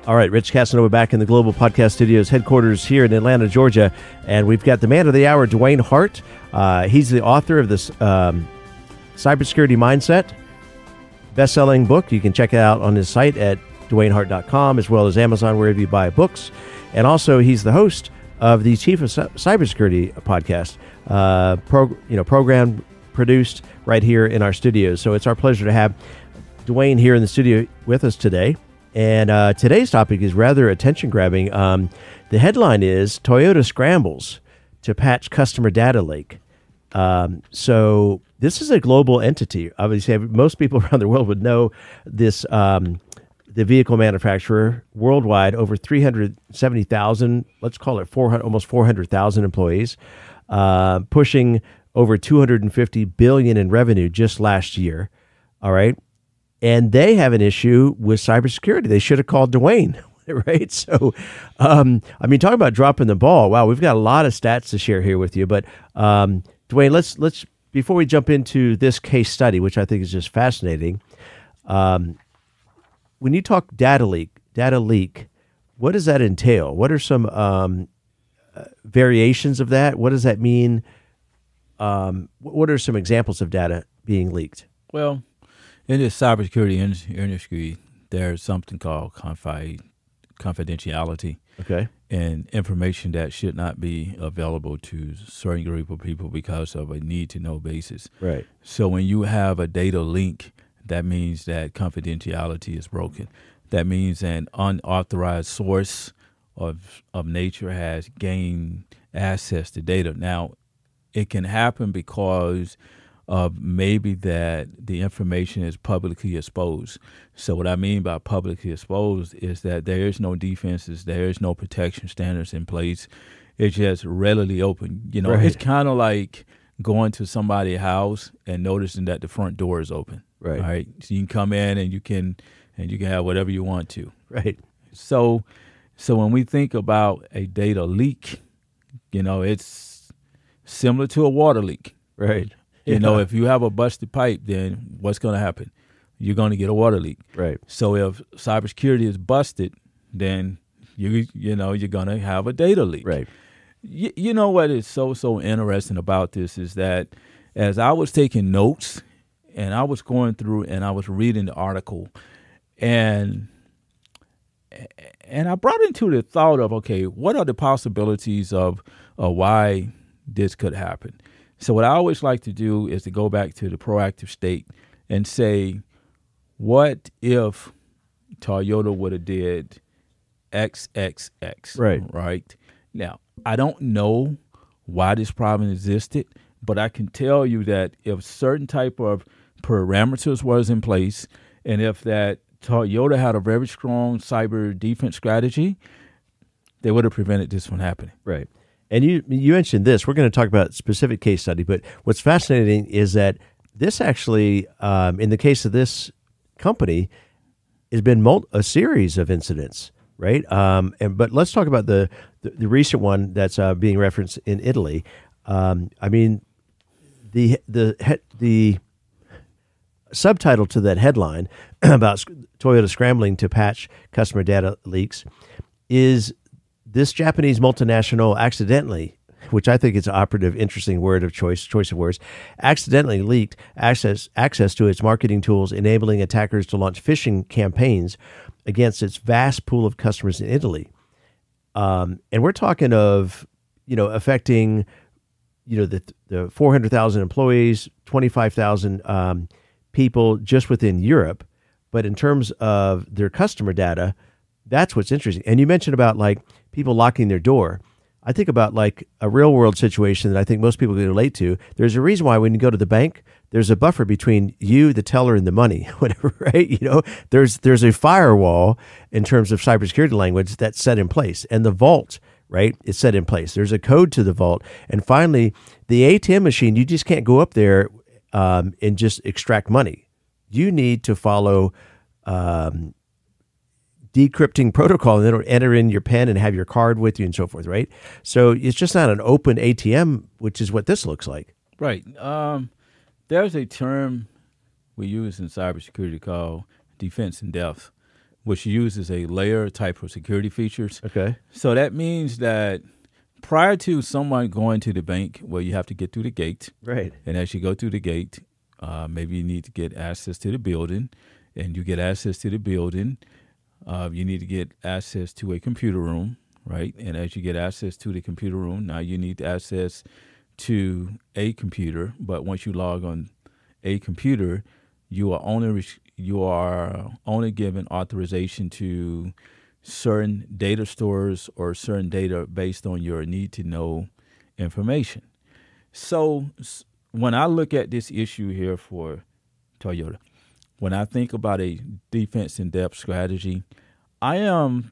All right, Rich Casanova back in the Global Podcast Studios headquarters here in Atlanta, Georgia. And we've got the man of the hour, Dewayne Hart. He's the author of this Cybersecurity Mindset best-selling book. You can check it out on his site at DewayneHart.com, as well as Amazon, wherever you buy books. And also, he's the host of the Chief of Cybersecurity podcast, program produced right here in our studios. So it's our pleasure to have Dewayne here in the studio with us today. And today's topic is rather attention-grabbing. The headline is Toyota Scrambles to Patch Customer Data Leak. So this is a global entity. Obviously, most people around the world would know this. The vehicle manufacturer worldwide, over 370,000, let's call it almost 400,000 employees, pushing over $250 billion in revenue just last year. All right. And they have an issue with cybersecurity. They should have called Dewayne, right? So, talk about dropping the ball. Wow, we've got a lot of stats to share here with you. But Dewayne, let's before we jump into this case study, which I think is just fascinating. When you talk data leak, what does that entail? What are some variations of that? What does that mean? What are some examples of data being leaked? Well, in the cybersecurity industry, there's something called confidentiality. Okay. And information that should not be available to a certain group of people because of a need-to-know basis. Right. So when you have a data leak, that means that confidentiality is broken. That means an unauthorized source of nature has gained access to data. Now, it can happen because of maybe that the information is publicly exposed. So what I mean by publicly exposed is that there is no defenses, there is no protection standards in place. It's just readily open. Right. It's kind of like going to somebody's house and noticing that the front door is open. Right. All right. So you can come in and you can have whatever you want to. Right. So when we think about a data leak, it's similar to a water leak. Right. If you have a busted pipe, then what's going to happen? You're going to get a water leak. Right. So if cybersecurity is busted, then you're going to have a data leak. Right. You know what is so interesting about this is that as I was taking notes and I was going through and I was reading the article, and I brought into the thought of, okay, what are the possibilities of why this could happen? So what I always like to do is to go back to the proactive state and say, what if Toyota would have did XXX? Right. Now, I don't know why this problem existed, but I can tell you that if certain type of parameters was in place, and if that Toyota had a very strong cyber defense strategy, they would have prevented this from happening. Right. And you mentioned this. We're going to talk about a specific case study, but what's fascinating is that this actually, in the case of this company, has been a series of incidents, right? But let's talk about the recent one that's being referenced in Italy. The subtitle to that headline about Toyota scrambling to patch customer data leaks is this Japanese multinational accidentally, which I think is an operative, interesting word of choice of words, accidentally leaked access to its marketing tools, enabling attackers to launch phishing campaigns against its vast pool of customers in Italy. And we're talking of, affecting, the 400,000 employees, 25,000 people just within Europe. But in terms of their customer data, that's what's interesting. And you mentioned about people locking their door. I think about a real world situation that I think most people can relate to. There's a reason why when you go to the bank, there's a buffer between you, the teller, and the money, whatever, right? There's a firewall in terms of cybersecurity language that's set in place. And the vault, right, is set in place. There's a code to the vault. And finally, the ATM machine, you just can't go up there and just extract money. You need to follow decrypting protocol, and then it'll enter in your pen and have your card with you and so forth, right? So it's just not an open ATM, which is what this looks like. Right. There's a term we use in cybersecurity called defense in depth, which uses a layer type of security features. Okay. So that means that prior to someone going to the bank, well, you have to get through the gate. Right. And as you go through the gate, maybe you need to get access to the building. And you get access to the building, you need to get access to a computer room, right? And as you get access to the computer room, now you need access to a computer. But once you log on a computer, you are only given authorization to certain data stores or certain data based on your need to know information. So when I look at this issue here for Toyota, when I think about a defense in depth strategy, I am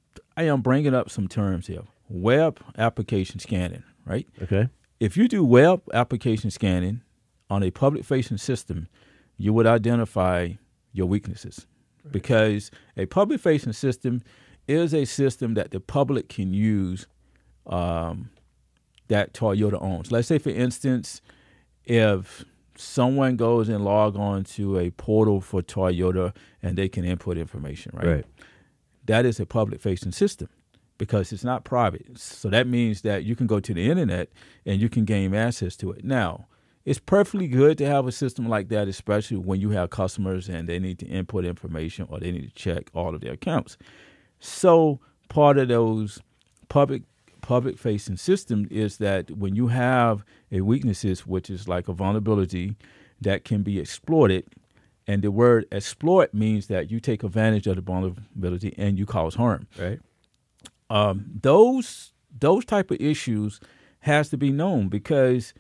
bringing up some terms here. Web application scanning, right? Okay. If you do web application scanning on a public-facing system, you would identify your weaknesses, right? Because a public-facing system is a system that the public can use that Toyota owns. Let's say, for instance, if someone goes and log on to a portal for Toyota and they can input information, right? Right. That is a public-facing system because it's not private. So that means that you can go to the internet and you can gain access to it. Now, it's perfectly good to have a system like that, especially when you have customers and they need to input information or they need to check all of their accounts. So part of those public-facing system is that when you have a weaknesses, which is like a vulnerability that can be exploited, and the word exploit means that you take advantage of the vulnerability and you cause harm. Right. Those type of issues has to be known because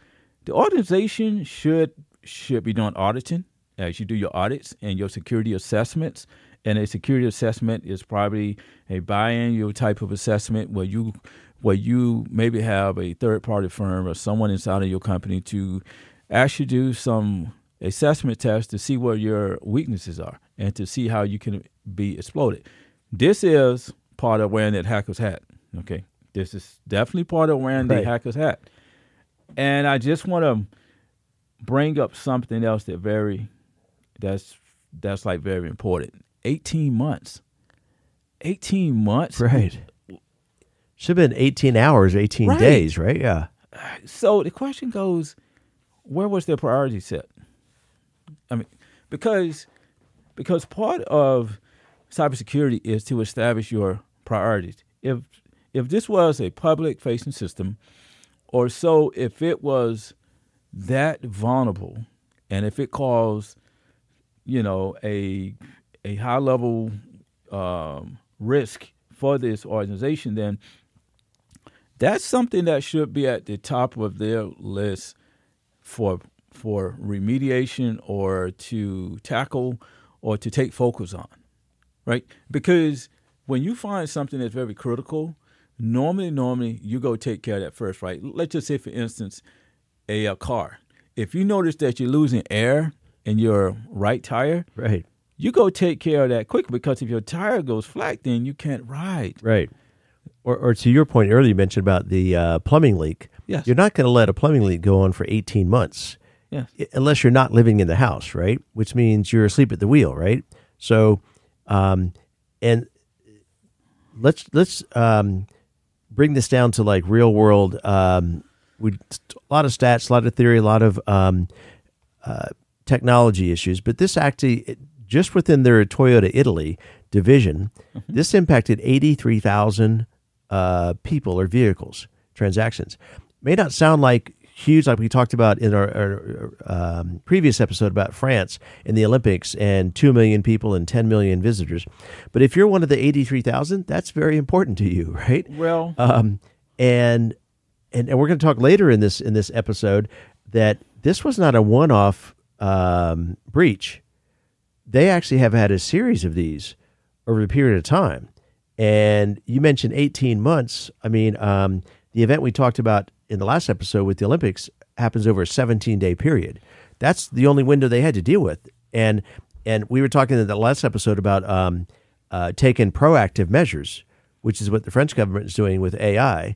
the organization should be doing auditing as you do your audits and your security assessments. And a security assessment is probably a biannual type of assessment where you maybe have a third-party firm or someone inside of your company to actually do some assessment tests to see where your weaknesses are and to see how you can be exploited. This is part of wearing that hacker's hat, okay? This is definitely part of wearing the hacker's hat. And I just want to bring up something else that's like very important. 18 months. 18 months? Right. Should have been 18 hours, 18 days, right? Yeah. So the question goes, where was their priority set? I mean, because part of cybersecurity is to establish your priorities. If this was a public-facing system, or so if it was that vulnerable, and if it caused, a high-level risk for this organization, then that's something that should be at the top of their list for remediation or to tackle or to take focus on, right? Because when you find something that's very critical, normally you go take care of that first, right? Let's just say, for instance, a car. If you notice that you're losing air in your right tire, right, you go take care of that quickly because if your tire goes flat, then you can't ride. Right. Or to your point earlier, you mentioned about the plumbing leak. Yes. You're not going to let a plumbing leak go on for 18 months. Yes. Unless you're not living in the house, right? Which means you're asleep at the wheel, right? So, and let's bring this down to like real world. A lot of stats, a lot of theory, a lot of technology issues. But this actually, just within their Toyota Italy division, this impacted 83,000 people or vehicles, transactions. May not sound like huge, like we talked about in our previous episode about France in the Olympics and 2 million people and 10 million visitors. But if you're one of the 83,000, that's very important to you, right? Well, and we're going to talk later in this episode that this was not a one-off breach. They actually have had a series of these over a period of time. And you mentioned 18 months. I mean, the event we talked about in the last episode with the Olympics happens over a 17-day period. That's the only window they had to deal with. And we were talking in the last episode about taking proactive measures, which is what the French government is doing with AI.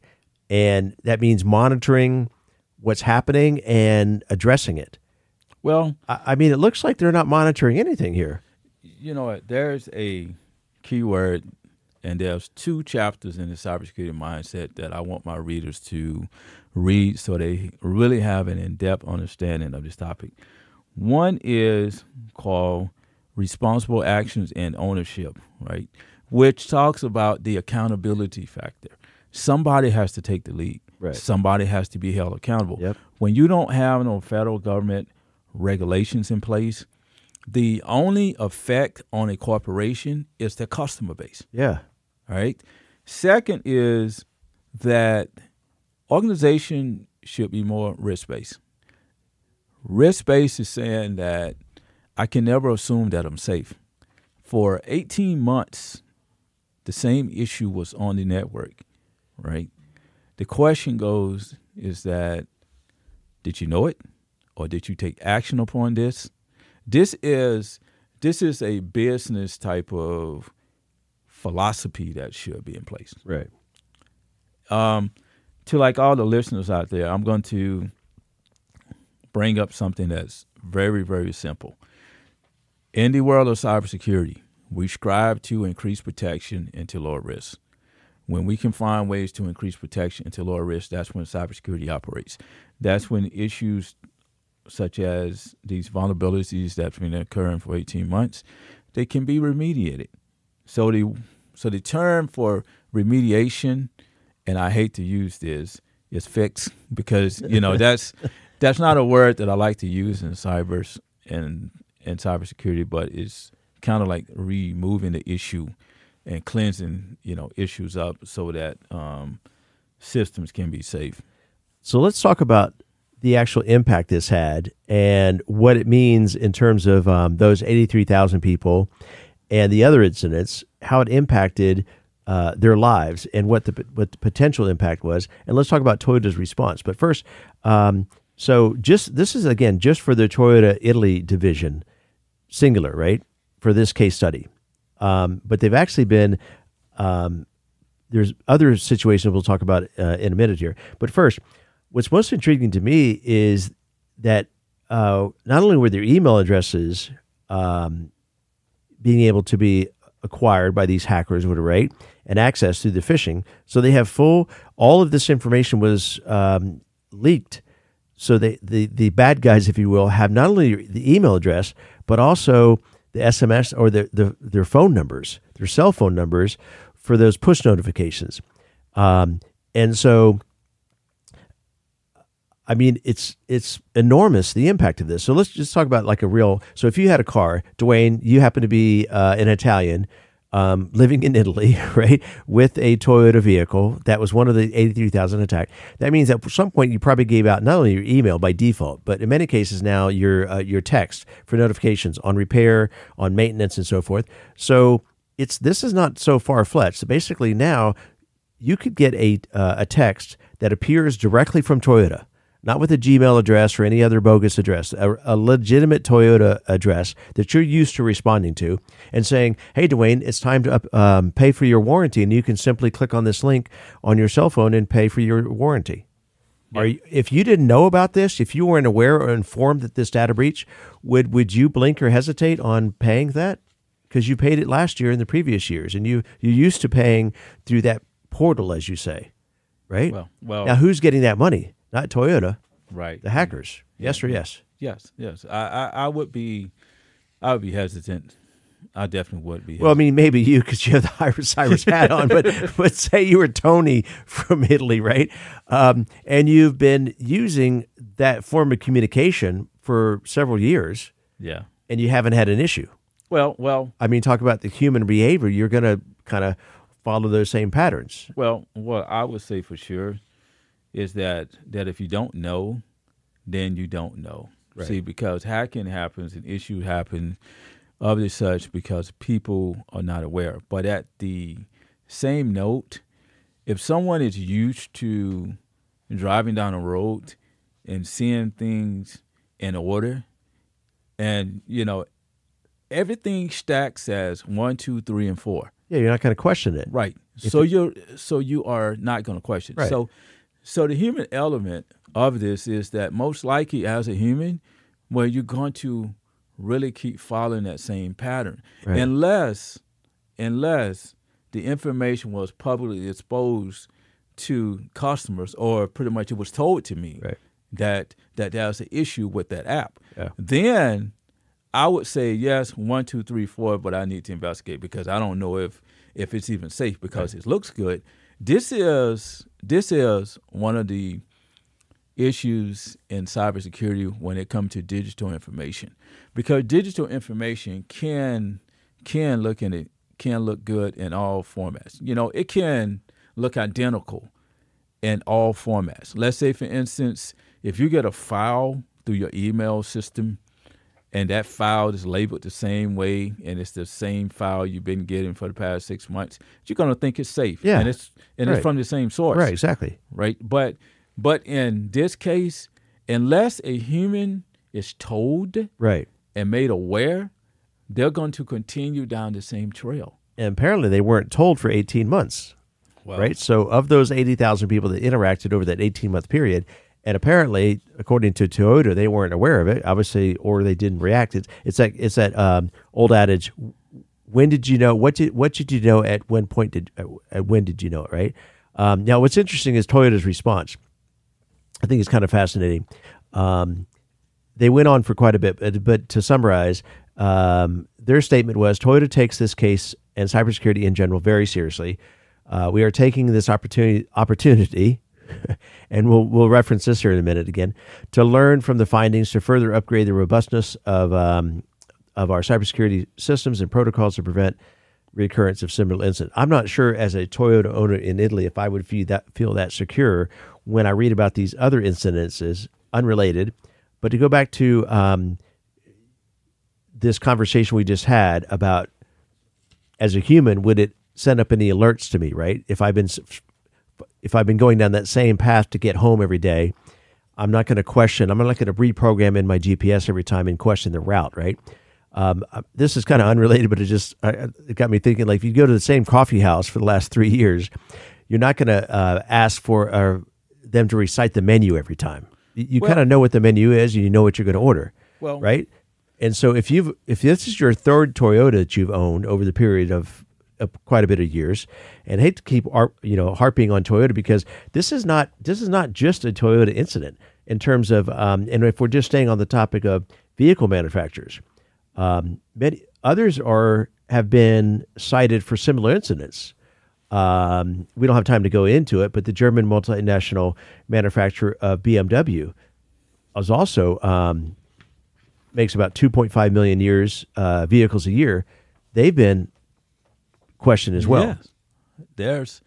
And that means monitoring what's happening and addressing it. Well, I mean, it looks like they're not monitoring anything here. You know what? There's a keyword, and there's 2 chapters in the cybersecurity mindset that I want my readers to read so they really have an in-depth understanding of this topic. One is called Responsible Actions and Ownership, right? Which talks about the accountability factor. Somebody has to take the lead. Right. Somebody has to be held accountable. Yep. When you don't have no federal government regulations in place, the only effect on a corporation is their customer base. Yeah. All right. Second is that organization should be more risk-based. Risk-based is saying that I can never assume that I'm safe. For 18 months, the same issue was on the network, right? The question goes is that, did you know it, or did you take action upon this? This is a business type of philosophy that should be in place. Right. To like all the listeners out there, I'm going to bring up something that's very, very simple. In the world of cybersecurity, we strive to increase protection and to lower risk. When we can find ways to increase protection and to lower risk, that's when cybersecurity operates. That's when issues such as these vulnerabilities that's been occurring for 18 months, they can be remediated. So the term for remediation, and I hate to use this, is fix, because that's not a word that I like to use in cybersecurity, but it's kind of like removing the issue and cleansing issues up so that systems can be safe. So let's talk about the actual impact this had and what it means in terms of those 83,000 people and the other incidents, how it impacted their lives and what the potential impact was. And let's talk about Toyota's response. But first, so this is, again, just for the Toyota Italy division, singular, right, for this case study. But they've actually been, there's other situations we'll talk about in a minute here. But first, what's most intriguing to me is that not only were their email addresses being able to be acquired by these hackers, right, and accessed through the phishing, so they have all of this information was leaked. So the bad guys, if you will, have not only the email address, but also the SMS or their phone numbers, their cell phone numbers for those push notifications. And so, I mean, it's enormous, the impact of this. So let's just talk about so if you had a car, Dewayne, you happen to be an Italian living in Italy, right, with a Toyota vehicle that was one of the 83,000 attacked. That means that at some point you probably gave out not only your email by default, but in many cases now your text for notifications on repair, on maintenance, and so forth. So this is not so far-fetched. So basically now you could get a text that appears directly from Toyota, not with a Gmail address or any other bogus address, a legitimate Toyota address that you're used to responding to, and saying, hey, Dewayne, it's time to pay for your warranty, and you can simply click on this link on your cell phone and pay for your warranty. Yeah. If you didn't know about this, if you weren't aware or informed that this data breach, would you blink or hesitate on paying that? Because you paid it last year and the previous years, and you're used to paying through that portal, as you say, right? Well. Now, who's getting that money? Not Toyota, right? The hackers. Yes or yes? Yes. I would be hesitant. I definitely would be hesitant. Well, I mean, maybe you because you have the Cyrus hat on, but say you were Tony from Italy, right? And you've been using that form of communication for several years. Yeah. And you haven't had an issue. Well. I mean, talk about the human behavior. You're going to kind of follow those same patterns. Well, what I would say for sure is that if you don't know, then you don't know. Right. See, because hacking happens and issues happen of this such because people are not aware. But at the same note, if someone is used to driving down a road and seeing things in order, and everything stacks as 1, 2, 3, and 4. Yeah, you're not going to question it, right? So you are not going to question. Right. So the human element of this is that most likely as a human, you're going to really keep following that same pattern, right, unless unless the information was publicly exposed to customers, or pretty much it was told to me that there's an issue with that app. Yeah. Then I would say yes, 1, 2, 3, 4, but I need to investigate because I don't know if it's even safe because it looks good. This is one of the issues in cybersecurity when it comes to digital information, because digital information can look good in all formats. You know, it can look identical in all formats. Let's say, for instance, if you get a file through your email system and that file is labeled the same way and it's the same file you've been getting for the past 6 months, you're going to think it's safe. Yeah. And it's from the same source. Right, exactly. Right. But in this case, unless a human is told and made aware, they're going to continue down the same trail. And apparently they weren't told for 18 months. Well, right? So of those 80,000 people that interacted over that 18-month period, and apparently, according to Toyota, they weren't aware of it, obviously, or they didn't react. It's that old adage, when did you know? What did you know at when point when did you know it, right? Now, what's interesting is Toyota's response. I think it's kind of fascinating. They went on for quite a bit, but to summarize, their statement was, Toyota takes this case and cybersecurity in general very seriously. We are taking this opportunity, and we'll reference this here in a minute again, to learn from the findings to further upgrade the robustness of our cybersecurity systems and protocols to prevent recurrence of similar incidents. I'm not sure, as a Toyota owner in Italy, if I would feel that secure when I read about these other incidences, unrelated. But to go back to this conversation we just had about, as a human, would it send up any alerts to me, right? If I've been going down that same path to get home every day, I'm not going to reprogram in my GPS every time and question the route, right? This is kind of unrelated, but it got me thinking, like, if you go to the same coffee house for the last 3 years, you're not going to ask for them to recite the menu every time. You kind of know what the menu is, and you know what you're going to order, right? And so if this is your third Toyota that you've owned over the period of quite a bit of years, and I hate to keep harping on Toyota, because this is not just a Toyota incident in terms of and if we're just staying on the topic of vehicle manufacturers, many others have been cited for similar incidents. We don't have time to go into it, but the German multinational manufacturer of BMW is also makes about 2.5 million vehicles a year. They've been questioned as well. Yes.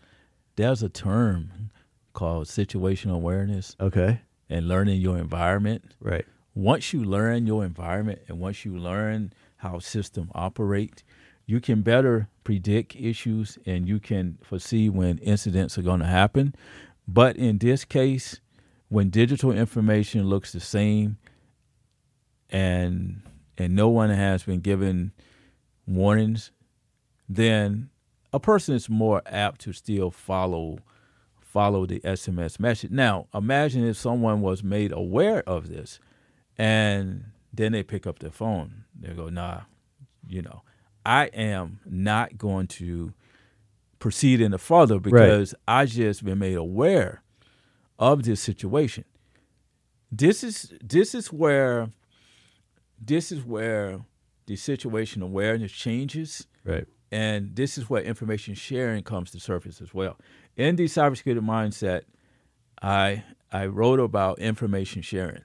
There's a term called situational awareness. Okay. And learning your environment. Right. Once you learn your environment and once you learn how systems operate, you can better predict issues and you can foresee when incidents are going to happen. But in this case, when digital information looks the same and no one has been given warnings, then a person is more apt to still follow the SMS message. Now, imagine if someone was made aware of this and then they pick up their phone. They go, nah, I am not going to proceed any further because I just been made aware of this situation. This is where the situation awareness changes. Right. And this is where information sharing comes to surface as well. In the cybersecurity mindset, I wrote about information sharing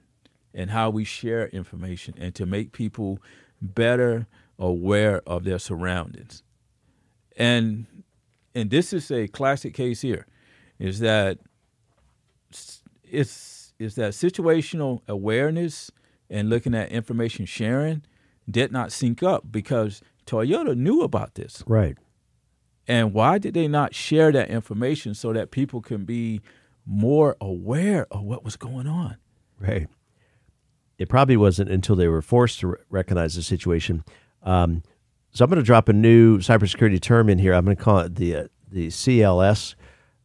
and how we share information and to make people better aware of their surroundings. And this is a classic case here, is that situational awareness and looking at information sharing did not sync up because Toyota knew about this. Right. And why did they not share that information so that people can be more aware of what was going on? Right. It probably wasn't until they were forced to recognize the situation. So I'm going to drop a new cybersecurity term in here. I'm going to call it the CLS,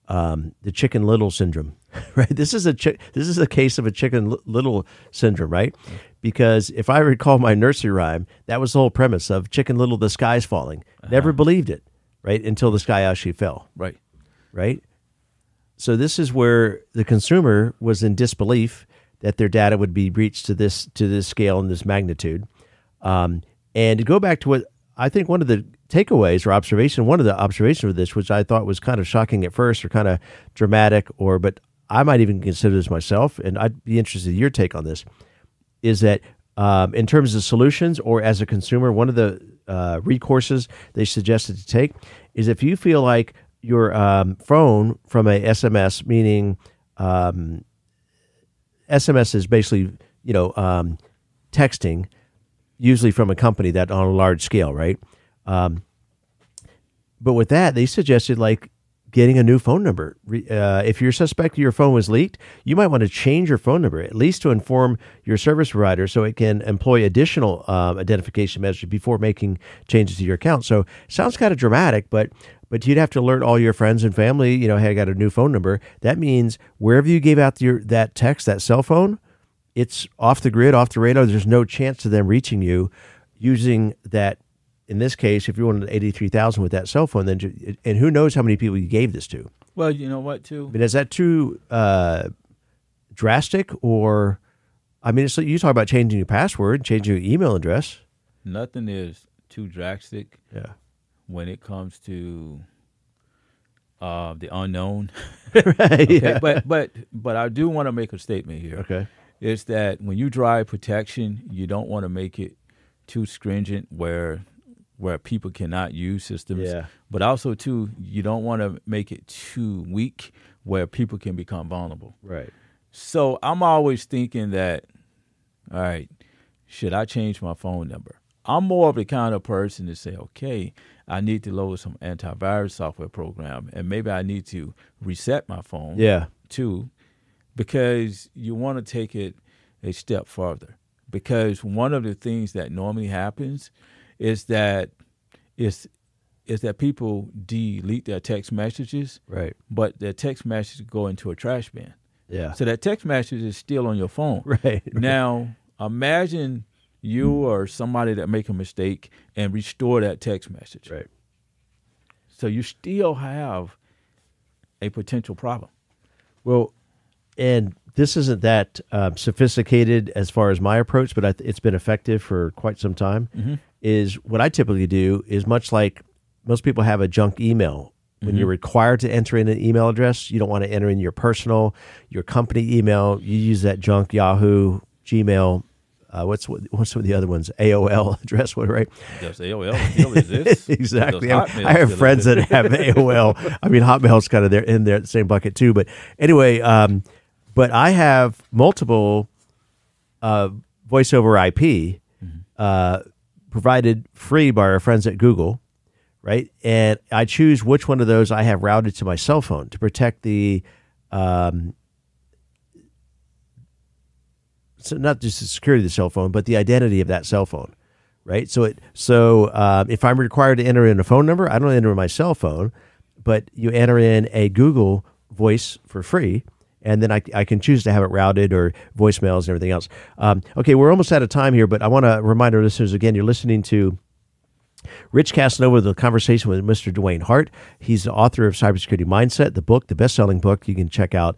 the Chicken Little syndrome. Right. This is a case of a Chicken Little syndrome, right? Because if I recall my nursery rhyme, that was the whole premise of Chicken Little, the sky's falling. Never believed it. right? Until the sky actually fell, Right. right? So this is where the consumer was in disbelief that their data would be breached to this scale and this magnitude. And to go back to what I think one of the takeaways or one of the observations of this, which I thought was kind of shocking at first or kind of dramatic, but I might even consider this myself, and I'd be interested in your take on this, is that in terms of solutions or as a consumer, one of the recourses they suggested to take is if you feel like your phone from a SMS, meaning SMS is basically, texting, usually from a company that on a large scale, right? But with that, they suggested like getting a new phone number. If you're suspecting your phone was leaked, you might want to change your phone number, at least to inform your service provider so it can employ additional identification measures before making changes to your account. So sounds kind of dramatic, but you'd have to alert all your friends and family, hey, I got a new phone number. That means wherever you gave out that text, that cell phone, it's off the grid, off the radar. There's no chance of them reaching you using that. In this case, if you wanted 83,000 with that cell phone, then and who knows how many people you gave this to? Well, you know what, too? But is that too drastic? Or, it's like you talk about changing your password, changing your email address. Nothing is too drastic. Yeah. When it comes to the unknown. Right. Okay, Yeah. But I do want to make a statement here. Okay. Is that when you drive protection, you don't want to make it too stringent where people cannot use systems. Yeah. But also, too, you don't want to make it too weak where people can become vulnerable. Right. So I'm always thinking that, all right, should I change my phone number? I'm more of the kind of person to say, okay, I need to load some antivirus software program, and maybe I need to reset my phone, too, because you want to take it a step further. Because one of the things that normally happens is that people delete their text messages, right? But their text messages go into a trash bin. Yeah. So that text message is still on your phone. Right. Now, imagine you or somebody that make a mistake and restore that text message. Right. So you still have a potential problem. Well, and this isn't that sophisticated as far as my approach, but it's been effective for quite some time. Mm-hmm. Is what I typically do is much like most people have a junk email. When you're required to enter in an email address, you don't want to enter in your company email. You use that junk Yahoo, Gmail. What's some of the other ones? AOL address, right? Yes, AOL still exists. Exactly. I have friends that have AOL. Hotmail's kind of in the same bucket too. But anyway, but I have multiple voice over IP provided free by our friends at Google, right? And I choose which one of those I have routed to my cell phone to protect the so not just the security of the cell phone, but the identity of that cell phone, right? So if I'm required to enter in a phone number, I don't enter in my cell phone, but you enter in a Google voice for free, and then I can choose to have it routed or voicemails and everything else. Okay, we're almost out of time here, but I want to remind our listeners again, you're listening to Rich Casanova, the conversation with Mr. Dewayne Hart. He's the author of Cybersecurity Mindset, the book, the best-selling book you can check out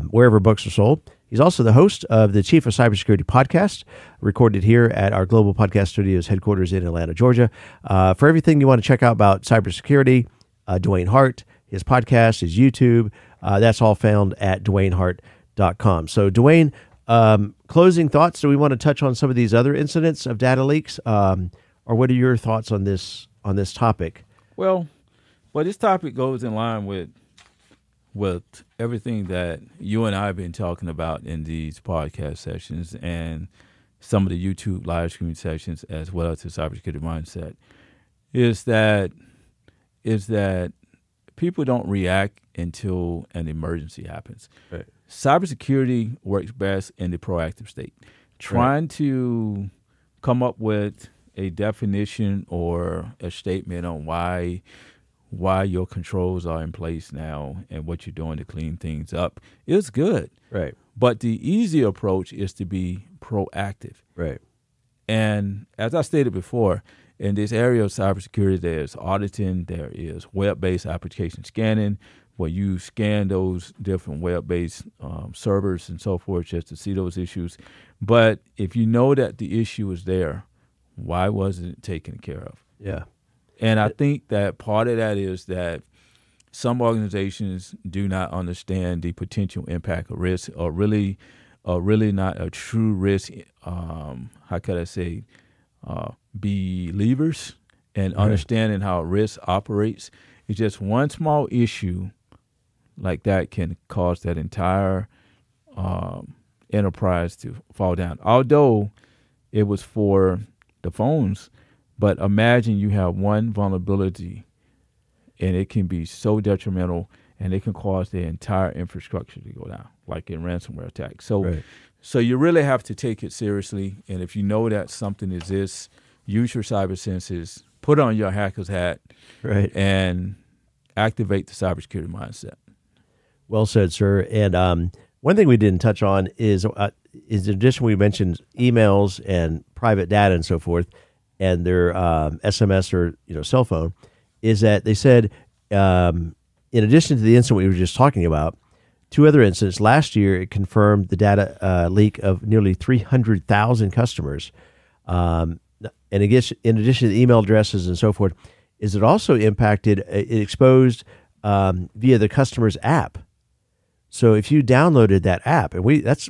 wherever books are sold. He's also the host of the Chief of Cybersecurity podcast, recorded here at our Global Podcast Studios headquarters in Atlanta, Georgia. For everything you want to check out about cybersecurity, Dewayne Hart, his podcast, his YouTube, that's all found at DewayneHart.com. So, Dewayne, closing thoughts. Do we want to touch on some of these other incidents of data leaks, or what are your thoughts on this topic? Well, this topic goes in line with everything that you and I have been talking about in these podcast sessions and some of the YouTube live stream sessions, as well as the Cybersecurity Mindset, is that people don't react until an emergency happens. Right. Cybersecurity works best in the proactive state. Trying to come up with a definition or a statement on why your controls are in place now and what you're doing to clean things up is good. Right. But the easy approach is to be proactive. Right. And as I stated before, in this area of cybersecurity, there's auditing, there is web-based application scanning, where you scan those different web-based servers and so forth just to see those issues. But if you know that the issue is there, why wasn't it taken care of? Yeah. And I think that part of that is that some organizations do not understand the potential impact of risk, or really not a true risk, how could I say, believers and understanding how risk operates. It's just one small issue like that can cause that entire enterprise to fall down. Although it was for the phones, but imagine you have one vulnerability and it can be so detrimental and it can cause the entire infrastructure to go down, like in ransomware attacks. So you really have to take it seriously. And if you know that something exists, use your cyber senses, put on your hacker's hat, and activate the cybersecurity mindset. Well said, sir. And one thing we didn't touch on is in addition, we mentioned emails and private data and so forth, and their SMS or cell phone, is that they said, in addition to the incident we were just talking about, 2 other incidents last year, it confirmed the data leak of nearly 300,000 customers. And I guess in addition to the email addresses and so forth, is it also impacted, it exposed via the customer's app. So if you downloaded that app, and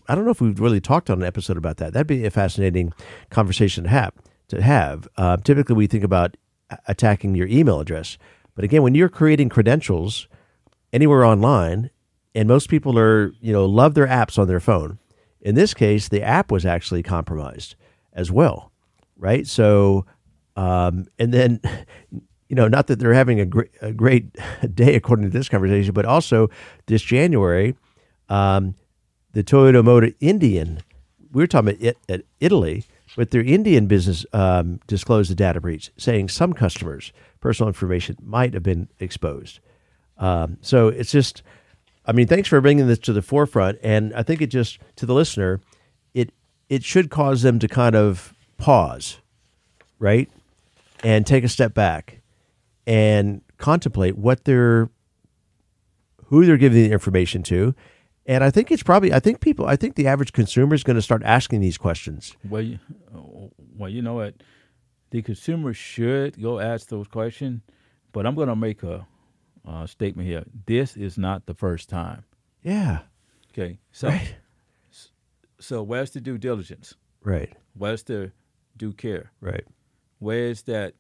I don't know if we've really talked on an episode about that. That'd be a fascinating conversation to have. Typically we think about attacking your email address. But again, when you're creating credentials anywhere online, and most people love their apps on their phone. In this case, the app was actually compromised as well, right? So, and then, not that they're having a great day according to this conversation, but also this January, the Toyota Motor Indian, we were talking about at Italy, but their Indian business disclosed a data breach, saying some customers' personal information might have been exposed. So it's just, thanks for bringing this to the forefront. And I think it just, to the listener, it should cause them to kind of pause, right? And take a step back and contemplate who they're giving the information to. And I think the average consumer is going to start asking these questions. Well, you know what? The consumer should go ask those questions, but I'm going to make a statement here. This is not the first time. Yeah. Okay. So where's the due diligence? Right. Where's the due care? Right. Where's that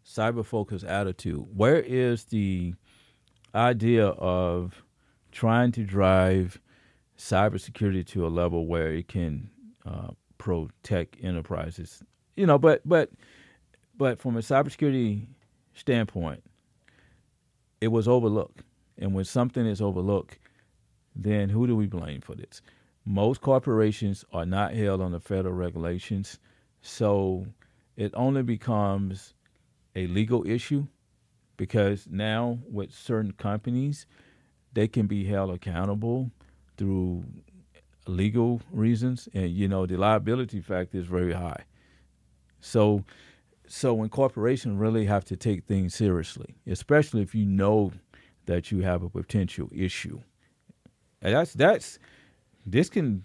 cyber-focused attitude? Where is the idea of trying to drive cybersecurity to a level where it can protect enterprises? But from a cybersecurity standpoint, it was overlooked. And when something is overlooked, then who do we blame for this? Most corporations are not held under federal regulations, so it only becomes a legal issue, because now with certain companies, they can be held accountable through legal reasons, and the liability factor is very high. So when corporations really have to take things seriously, especially if you know that you have a potential issue, and this can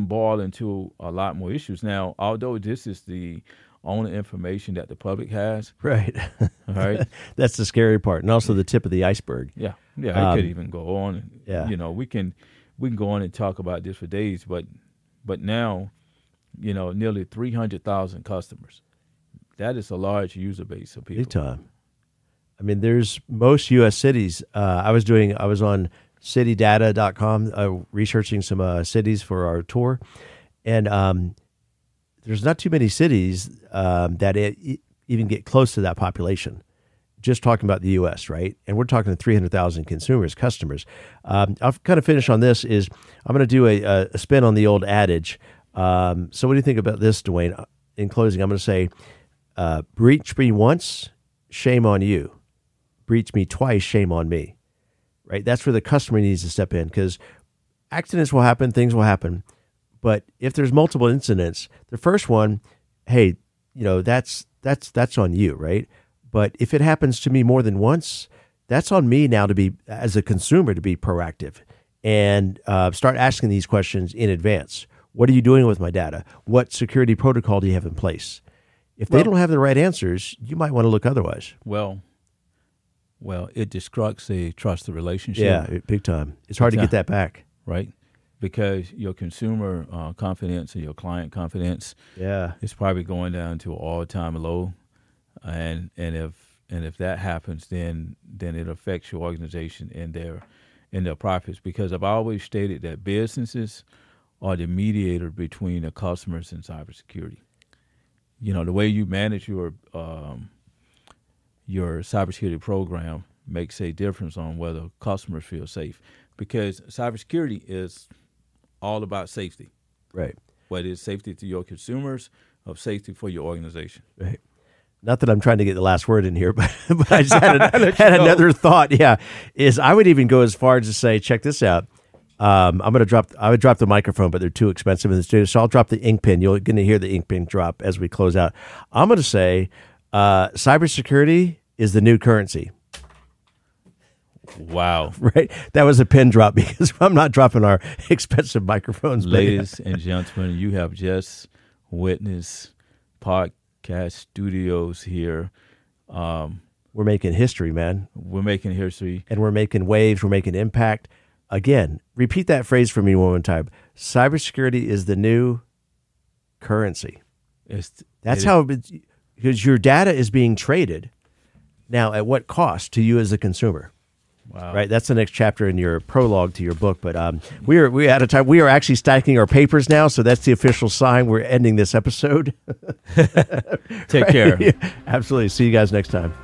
boil into a lot more issues. Now, although this is the only information that the public has, right? All right, that's the scary part, and also the tip of the iceberg. Yeah, it could even go on. Yeah, we can go on and talk about this for days, but now, nearly 300,000 customers. That is a large user base of people. Big time. There's most U.S. cities. I was on citydata.com researching some cities for our tour, and there's not too many cities that even get close to that population. Just talking about the U.S., right? And we're talking 300,000 customers. I'll kind of finish on this. I'm going to do a spin on the old adage. So what do you think about this, Dewayne? In closing, I'm going to say, breach me once, shame on you. Breach me twice, shame on me. Right? That's where the customer needs to step in, because accidents will happen, things will happen. But if there's multiple incidents, the first one, hey, that's that's on you, right? But if it happens to me more than once, that's on me now to be, as a consumer, to be proactive and start asking these questions in advance. What are you doing with my data? What security protocol do you have in place? If they don't have the right answers, you might want to look otherwise. Well, it destructs a trusted relationship. Yeah, big time. It's hard to get that back. Right? Because your consumer confidence and your client confidence is probably going down to an all-time low. And if that happens, then it affects your organization and their profits. Because I've always stated that businesses are the mediator between the customers and cybersecurity. The way you manage your cybersecurity program makes a difference on whether customers feel safe. Because cybersecurity is all about safety. Right. Whether it's safety to your consumers or safety for your organization. Right. Not that I'm trying to get the last word in here, but I just had another thought. Yeah, is I would even go as far as to say, check this out. I would drop the microphone, but they're too expensive in the studio, so I'll drop the ink pen. You're going to hear the ink pen drop as we close out. I'm going to say, cybersecurity is the new currency. Wow. Right? That was a pin drop because I'm not dropping our expensive microphones. Ladies and gentlemen, you have just witnessed podcast studios here. We're making history, man. We're making history. And we're making waves. We're making impact. Again, repeat that phrase for me one more time. Cybersecurity is the new currency. Because your data is being traded. Now, at what cost to you as a consumer? Wow. Right, that's the next chapter in your prologue to your book. But we're out of time. We are actually stacking our papers now, so that's the official sign we're ending this episode. Take care. Absolutely. See you guys next time.